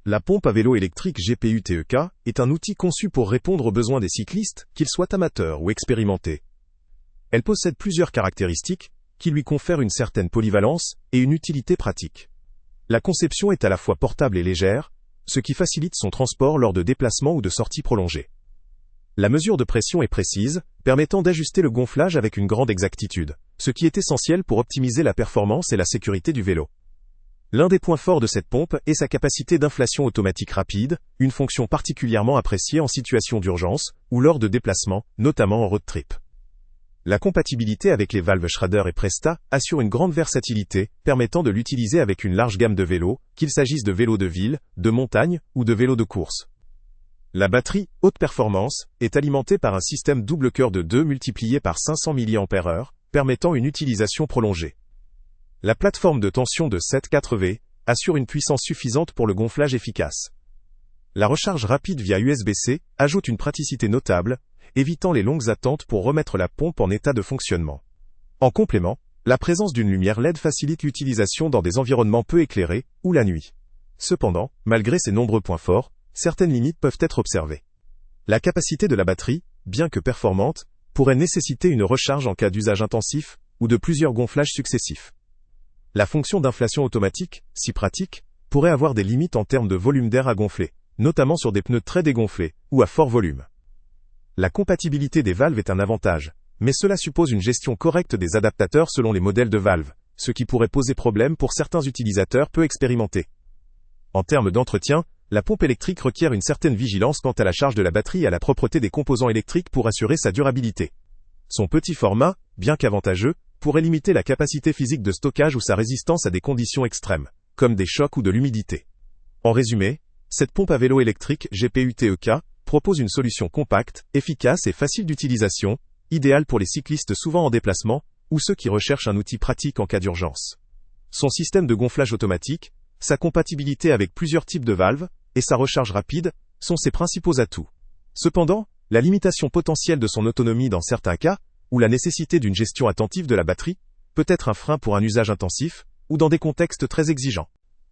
La pompe à vélo électrique GPU-TEK est un outil conçu pour répondre aux besoins des cyclistes, qu'ils soient amateurs ou expérimentés. Elle possède plusieurs caractéristiques qui lui confèrent une certaine polyvalence et une utilité pratique. La conception est à la fois portable et légère, ce qui facilite son transport lors de déplacements ou de sorties prolongées. La mesure de pression est précise, permettant d'ajuster le gonflage avec une grande exactitude, ce qui est essentiel pour optimiser la performance et la sécurité du vélo. L'un des points forts de cette pompe est sa capacité d'inflation automatique rapide, une fonction particulièrement appréciée en situation d'urgence ou lors de déplacements, notamment en road trip. La compatibilité avec les valves Schrader et Presta assure une grande versatilité, permettant de l'utiliser avec une large gamme de vélos, qu'il s'agisse de vélos de ville, de montagne ou de vélos de course. La batterie, haute performance, est alimentée par un système double cœur de 2 multiplié par 500 mAh, permettant une utilisation prolongée. La plateforme de tension de 7,4V assure une puissance suffisante pour le gonflage efficace. La recharge rapide via USB-C ajoute une praticité notable, évitant les longues attentes pour remettre la pompe en état de fonctionnement. En complément, la présence d'une lumière LED facilite l'utilisation dans des environnements peu éclairés ou la nuit. Cependant, malgré ces nombreux points forts, certaines limites peuvent être observées. La capacité de la batterie, bien que performante, pourrait nécessiter une recharge en cas d'usage intensif ou de plusieurs gonflages successifs. La fonction d'inflation automatique, si pratique, pourrait avoir des limites en termes de volume d'air à gonfler, notamment sur des pneus très dégonflés ou à fort volume. La compatibilité des valves est un avantage, mais cela suppose une gestion correcte des adaptateurs selon les modèles de valves, ce qui pourrait poser problème pour certains utilisateurs peu expérimentés. En termes d'entretien, la pompe électrique requiert une certaine vigilance quant à la charge de la batterie et à la propreté des composants électriques pour assurer sa durabilité. Son petit format, bien qu'avantageux, pourrait limiter la capacité physique de stockage ou sa résistance à des conditions extrêmes, comme des chocs ou de l'humidité. En résumé, cette pompe à vélo électrique GPU-TEK propose une solution compacte, efficace et facile d'utilisation, idéale pour les cyclistes souvent en déplacement, ou ceux qui recherchent un outil pratique en cas d'urgence. Son système de gonflage automatique, sa compatibilité avec plusieurs types de valves, et sa recharge rapide, sont ses principaux atouts. Cependant, la limitation potentielle de son autonomie dans certains cas, ou la nécessité d'une gestion attentive de la batterie, peut être un frein pour un usage intensif, ou dans des contextes très exigeants.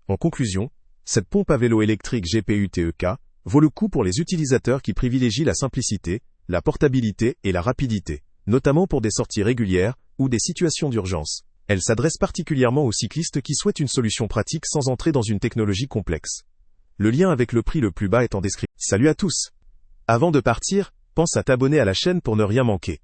En conclusion, cette pompe à vélo électrique GPU-TEK vaut le coup pour les utilisateurs qui privilégient la simplicité, la portabilité et la rapidité, notamment pour des sorties régulières ou des situations d'urgence. Elle s'adresse particulièrement aux cyclistes qui souhaitent une solution pratique sans entrer dans une technologie complexe. Le lien avec le prix le plus bas est en description. Salut à tous! Avant de partir, pense à t'abonner à la chaîne pour ne rien manquer.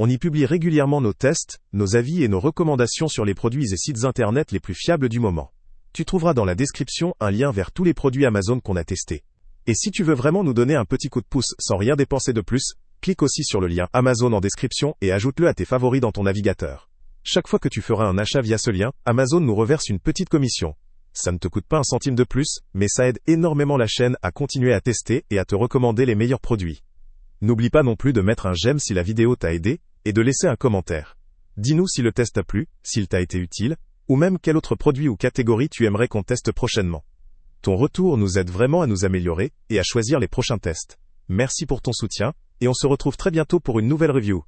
On y publie régulièrement nos tests, nos avis et nos recommandations sur les produits et sites internet les plus fiables du moment. Tu trouveras dans la description un lien vers tous les produits Amazon qu'on a testés. Et si tu veux vraiment nous donner un petit coup de pouce sans rien dépenser de plus, clique aussi sur le lien Amazon en description et ajoute-le à tes favoris dans ton navigateur. Chaque fois que tu feras un achat via ce lien, Amazon nous reverse une petite commission. Ça ne te coûte pas un centime de plus, mais ça aide énormément la chaîne à continuer à tester et à te recommander les meilleurs produits. N'oublie pas non plus de mettre un j'aime si la vidéo t'a aidé, et de laisser un commentaire. Dis-nous si le test t'a plu, s'il t'a été utile, ou même quel autre produit ou catégorie tu aimerais qu'on teste prochainement. Ton retour nous aide vraiment à nous améliorer et à choisir les prochains tests. Merci pour ton soutien, et on se retrouve très bientôt pour une nouvelle review.